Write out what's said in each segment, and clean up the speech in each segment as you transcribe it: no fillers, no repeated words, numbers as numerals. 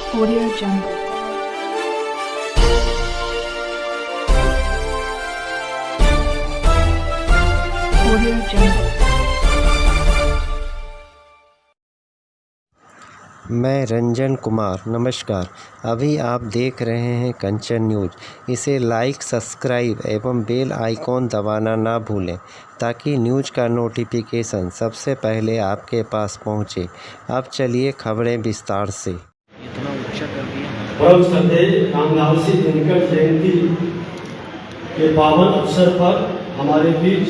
Audio Jungle. Audio Jungle. मैं रंजन कुमार। नमस्कार। अभी आप देख रहे हैं कंचन न्यूज़। इसे लाइक, सब्सक्राइब एवं बेल आइकॉन दबाना ना भूलें ताकि न्यूज़ का नोटिफिकेशन सबसे पहले आपके पास पहुंचे। अब चलिए खबरें विस्तार से। परम श्रद्धेय रामलाल सिंह दिनकर जयंती के पावन अवसर पर हमारे बीच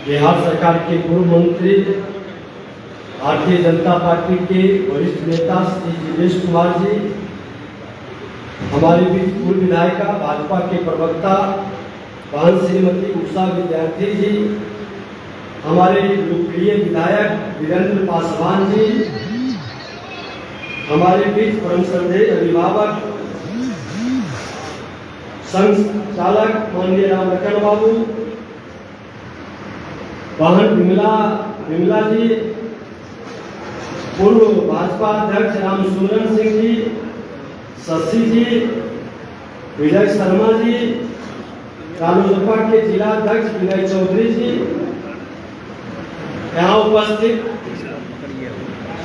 बिहार सरकार के पूर्व मंत्री, भारतीय जनता पार्टी के वरिष्ठ नेता श्री जिवेश कुमार जी, हमारे बीच पूर्व विधायिका भाजपा के प्रवक्ता बहन श्रीमती उषा विद्यार्थी जी, हमारे लोकप्रिय विधायक वीरेंद्र पासवान जी, हमारे बीच परम श्रद्धेय अभिभावक संघ चालक माननीय राम लखन बाबू, बहन विमला जी, पूर्व भाजपा अध्यक्ष राम सुरन सिंह जी, शशि जी, विजय शर्मा जी, रालोसपा के जिला अध्यक्ष विनय चौधरी जी, यहाँ उपस्थित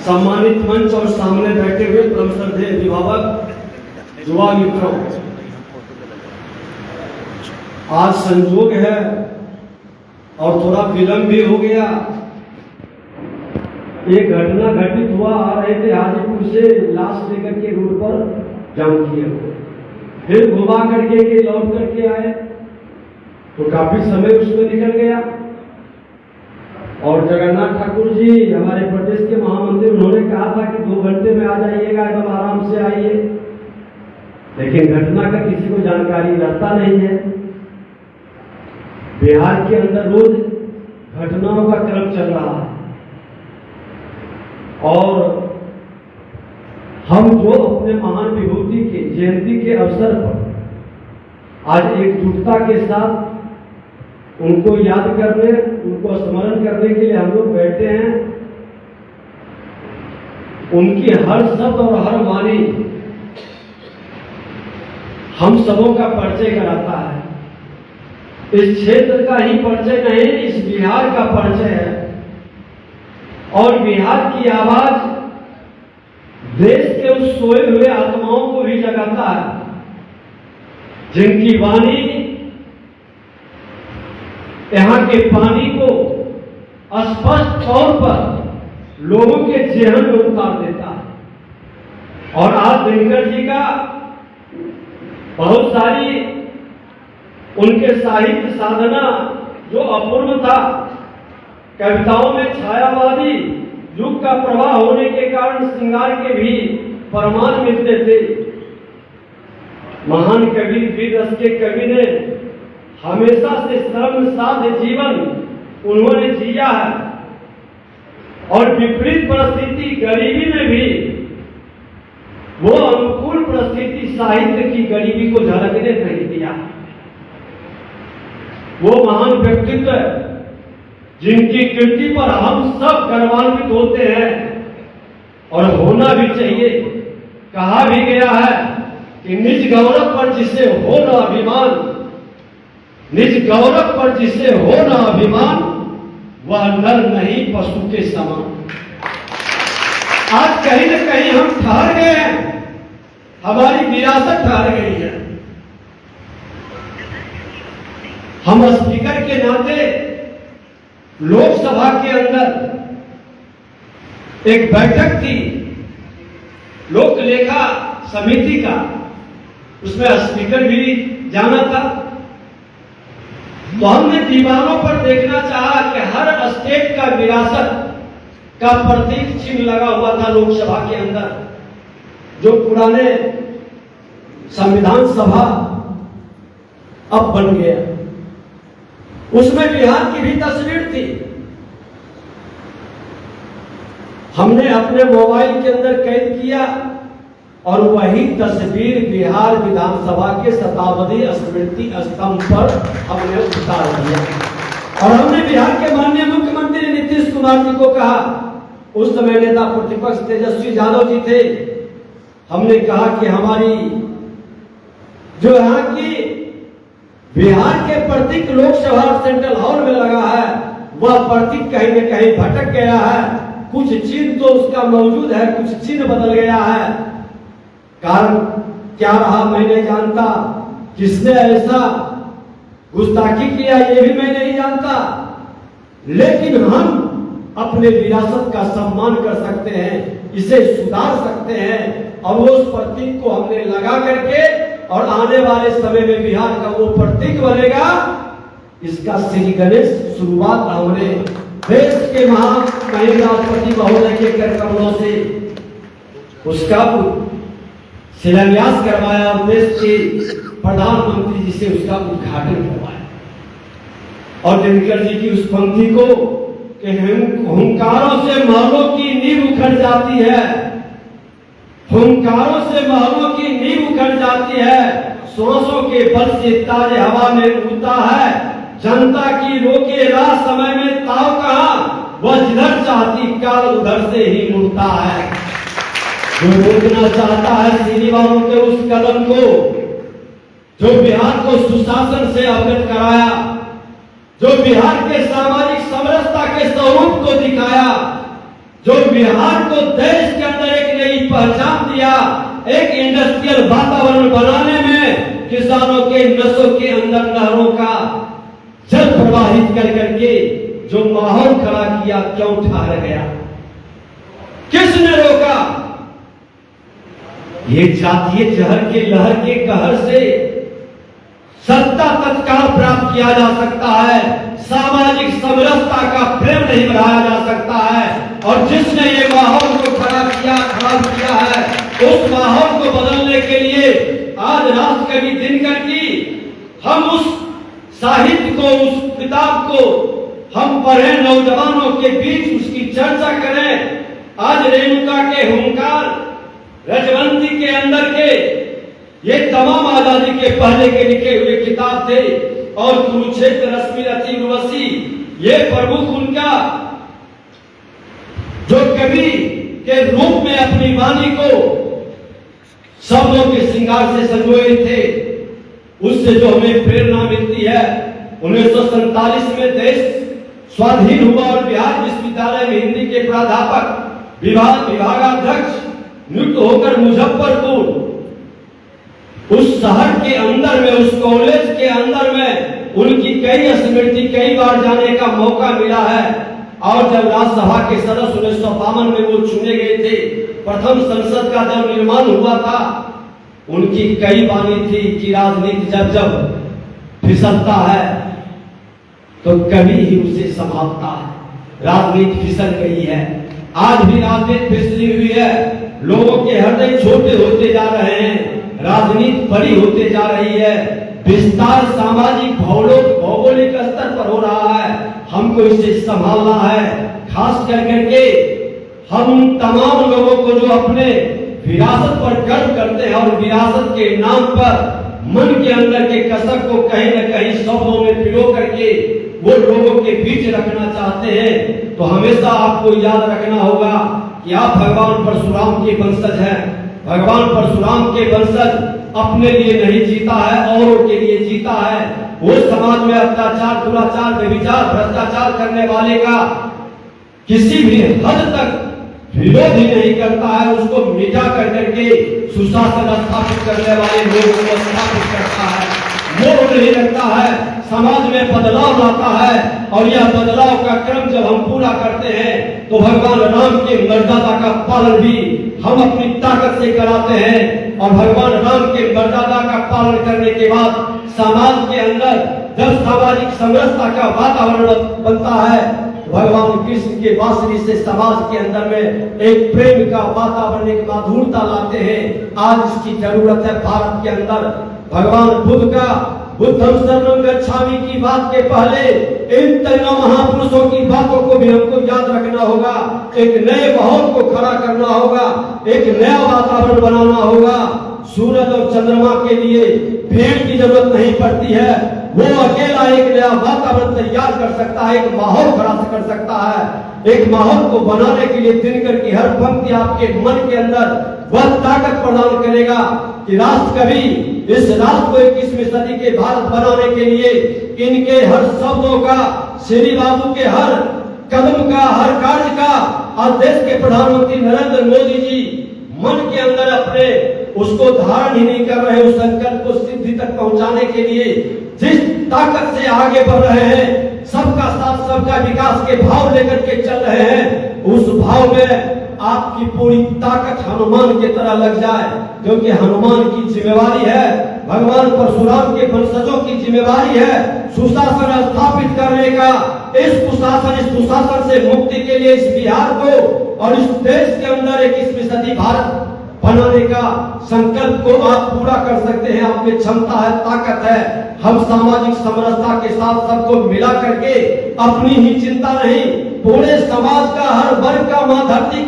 सम्मानित मंच और सामने बैठे हुए परम श्रद्धेय अभिभावक, युवा मित्रों, आज संजोग है और थोड़ा विलंब भी हो गया। एक घटना घटित हुआ, आ रहे थे हाजीपुर से लाश लेकर के रोड पर जाम किए, फिर घुमा करके के लौट करके आए तो काफी समय उसमें निकल गया। और जगन्नाथ ठाकुर जी हमारे प्रदेश के महामंत्री, उन्होंने कहा था कि 2 घंटे में आ जाइएगा, एकदम आराम से आइए, लेकिन घटना का किसी को जानकारी रहता नहीं है। बिहार के अंदर रोज घटनाओं का क्रम चल रहा है और हम जो अपने महान विभूति के जयंती के अवसर पर आज एकजुटता के साथ उनको याद करने, उनको स्मरण करने के लिए हम लोग बैठे हैं। उनकी हर शब्द और हर वाणी हम सबों का परिचय कराता है। इस क्षेत्र का ही परिचय नहीं, इस बिहार का परिचय है और बिहार की आवाज देश के उस सोए हुए आत्माओं को भी जगाता है जिनकी वाणी यहाँ के पानी को स्पष्ट तौर पर लोगों के जेहन में उतार देता है। और आज दिनकर जी का बहुत सारी उनके साहित्य साधना जो अपूर्व था, कविताओं में छायावादी युग का प्रवाह होने के कारण श्रृंगार के भी प्रमाण मिलते थे। महान कवि, वीर रस के कवि ने हमेशा से श्रम साध्य जीवन उन्होंने जिया है और विपरीत परिस्थिति, गरीबी में भी वो अनुकूल परिस्थिति साहित्य की गरीबी को झलकने नहीं दिया। वो महान व्यक्तित्व जिनकी कीर्ति पर हम सब गर्वान्वित होते हैं और होना भी चाहिए। कहा भी गया है कि निज गौरव पर जिसे हो न अभिमान, निज गौरव पर जिसे हो न अभिमान, वह नर नहीं पशु के समान। आज कहीं न कहीं हम ठहर गए हैं, हमारी विरासत ठहर गई है। हम स्पीकर के नाते लोकसभा के अंदर एक बैठक थी लोक लेखा समिति का, उसमें स्पीकर भी जाना था। तो हमने दीवारों पर देखना चाहा कि हर स्टेट का विरासत का प्रतीक चिन्ह लगा हुआ था लोकसभा के अंदर, जो पुराने संविधान सभा अब बन गया। उसमें बिहार की भी तस्वीर थी। हमने अपने मोबाइल के अंदर कैद किया और वही तस्वीर बिहार विधानसभा के शताब्दी स्मृति स्तंभ पर हमने उतार दिया और हमने बिहार के माननीय मुख्यमंत्री नीतीश कुमार जी को कहा, उस समय नेता प्रतिपक्ष तेजस्वी यादव जी थे, हमने कहा कि हमारी जो यहाँ की बिहार के प्रतीक लोकसभा सेंट्रल हॉल में लगा है, वह प्रतीक कहीं न कहीं भटक गया है। कुछ चिन्ह तो उसका मौजूद है, कुछ चिन्ह बदल गया है। कारण क्या रहा मैं नहीं जानता, किसने ऐसा गुस्ताखी किया ये भी मैं नहीं जानता, लेकिन हम अपने विरासत का सम्मान कर सकते हैं, इसे सुधार सकते हैं। और उस प्रतीक को हमने लगा करके और आने वाले समय में बिहार का वो प्रतीक बनेगा। इसका श्री गणेश शुरुआत हमने देश के महामहिम राष्ट्रपति महोदय के कर कमलों से उसका शिलान्यास करवाया और देश के प्रधानमंत्री जी से उसका उद्घाटन करवाया। और दिनकर जी की उस पंक्ति को कि हुंकारों से महलों की नींव उखड़ जाती है, हुंकारों से महलों की नींव उखड़ जाती है, सांसों के बल से ताजे हवा में उड़ता है, जनता की रोके राह समय में ताव कहां, वह जिधर चाहती काल उधर से ही मुड़ता है। जो रोकना चाहता है सीढ़ी वालों के उस कदम को, जो बिहार को सुशासन से अवगत कराया, जो बिहार के सामाजिक समरसता के स्वरूप को दिखाया, जो बिहार को देश के अंदर एक नई पहचान दिया, एक इंडस्ट्रियल वातावरण बनाने में किसानों के नसों के अंदर नहरों का जल प्रवाहित कर करके जो माहौल खड़ा किया, क्यों ठहर गया, किसने रोका? ये जातीय जहर के लहर के कहर से सत्ता तत्काल प्राप्त किया जा सकता है, सामाजिक समरसता का प्रेम नहीं बढ़ाया जा सकता है। और जिसने ये माहौल को खराब किया है, उस माहौल को बदलने के लिए आज राष्ट्रकवि दिनकर की हम उस साहित्य को, उस किताब को हम पढ़ें, नौजवानों के बीच उसकी चर्चा करें। आज रेणुका के हुंकार, रजवंती के अंदर के ये तमाम आजादी के पहले के लिखे हुए किताब थे और कुरुक्षेत्र रश्मि रथी उर्वशी ये प्रमुख उनका जो कवि के रूप में अपनी वाणी को शब्दों के श्रृंगार से संजोए थे, उससे जो हमें प्रेरणा मिलती है। 1947 में देश स्वाधीन हुआ और बिहार विश्वविद्यालय में हिंदी के प्राध्यापक विभागाध्यक्ष नियुक्त होकर मुजफ्फरपुर उस शहर के अंदर में, उस कॉलेज के अंदर में उनकी कई स्मृति, कई बार जाने का मौका मिला है। और जब राज्यसभा के सदस्य 1952 में वो चुने गए थे, प्रथम संसद का जब निर्माण हुआ था, उनकी कई वाणी थी कि राजनीति जब फिसलता है तो कभी ही उसे संभालता है। राजनीति फिसल गई है, आज भी राजनीति फिसली हुई है, लोगों के हृदय छोटे होते जा रहे हैं, राजनीति बड़ी होते जा रही है, विस्तार सामाजिक भौगोलिक स्तर पर हो रहा है। हमको इसे संभालना है, खास करके हम उन तमाम लोगों को जो अपने विरासत पर गर्व करते हैं और विरासत के नाम पर मन के अंदर के कसक को कहीं न कहीं शब्दों में पिरो करके वो लोगों के बीच रखना चाहते हैं, तो हमेशा आपको याद रखना होगा कि आप भगवान परशुराम के वंशज हैं। भगवान परशुराम के वंशज अपने लिए नहीं जीता है, औरों के लिए जीता है। वो समाज में अत्याचार, दुराचार, व्यभिचार, भ्रष्टाचार करने वाले का किसी भी हद तक विरोध ही नहीं करता है, उसको मिटा कर करके सुशासन स्थापित करने वाले लोगों को स्थापित करता है, मोह नहीं रखता है, समाज में बदलाव लाता है। और यह बदलाव का क्रम जब हम पूरा करते हैं तो भगवान राम के मर्यादा का पालन भी हम अपनी ताकत से कराते हैं। और भगवान राम के मर्यादा का पालन करने के बाद समाज के अंदर जब सामाजिक समरसता का वातावरण बनता है, भगवान कृष्ण के बांसुरी से समाज के अंदर में एक प्रेम का वातावरण, एक माधुरता लाते हैं। आज इसकी जरूरत है भारत के अंदर। भगवान बुद्ध का बुद्धम शरणम गच्छामि की बात के पहले इन तीनों महापुरुषों की बातों को भी हमको याद रखना होगा। एक नए माहौल को खड़ा करना होगा, एक नया वातावरण बनाना होगा। सूरज और चंद्रमा के लिए भीड़ की जरूरत नहीं पड़ती है, वो अकेला एक नया वातावरण तैयार कर सकता है, एक माहौल खड़ा कर सकता है। एक माहौल को बनाने के लिए दिनकर की हर पंक्ति आपके मन के अंदर वह ताकत प्रदान करेगा कि राष्ट्र कभी इस राष्ट्र को 21वीं सदी के भारत बनाने के लिए इनके हर शब्दों का, श्री बाबू के हर कदम का, हर कार्य का और देश के प्रधानमंत्री नरेंद्र मोदी जी मन के अंदर अपने उसको धारण ही नहीं कर रहे, उस संकल्प को सिद्धि तक पहुंचाने के लिए जिस ताकत से आगे बढ़ रहे हैं, सबका साथ सबका विकास के भाव लेकर के चल रहे हैं, उस भाव में आपकी पूरी ताकत हनुमान की तरह लग जाए, क्योंकि हनुमान की जिम्मेवारी है, भगवान परशुराम के वंशजों की जिम्मेवारी है सुशासन स्थापित करने का। इस कुशासन से मुक्ति के लिए इस बिहार को और इस देश के अंदर 21वीं सदी भारत बनाने का संकल्प को आप पूरा कर सकते हैं। आप में क्षमता है, ताकत है। हम सामाजिक समरसता के साथ सबको मिला करके अपनी ही चिंता नहीं, पूरे समाज का, हर वर्ग का, मां धरती,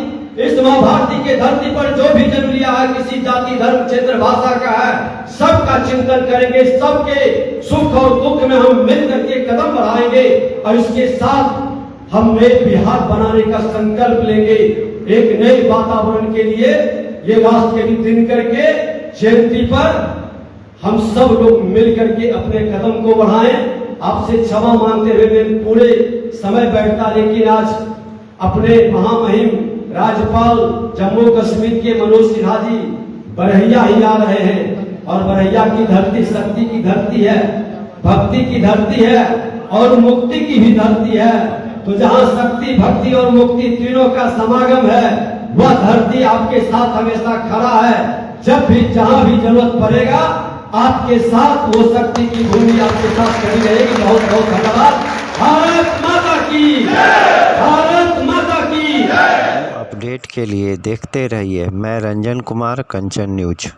इस मां भारती के धरती पर जो भी जन्म लिया है, किसी जाति, धर्म, क्षेत्र, भाषा का है, सबका चिंतन करेंगे, सबके सुख और दुख में हम मिल करके कदम बढ़ाएंगे और इसके साथ हम नए बिहार बनाने का संकल्प लेंगे। एक नए वातावरण के लिए ये राष्ट्र के दिन करके जयंती पर हम सब लोग मिल करके अपने कदम को बढ़ाएं। आपसे क्षमा मांगते हुए मैं पूरे समय बैठता, लेकिन आज अपने महामहिम राज्यपाल जम्मू कश्मीर के मनोज सिन्हा जी बरहिया ही आ रहे हैं और बरहिया की धरती शक्ति की धरती है, भक्ति की धरती है और मुक्ति की भी धरती है। तो जहाँ शक्ति, भक्ति और मुक्ति तीनों का समागम है, वह धरती आपके साथ हमेशा खड़ा है। जब भी जहाँ भी जरूरत पड़ेगा आपके साथ वो शक्ति की भूमि आपके साथ खड़ी रहेगी। बहुत बहुत धन्यवाद। भारत माता की, भारत माता की। अपडेट के लिए देखते रहिए मैं रंजन कुमार, कंचन न्यूज।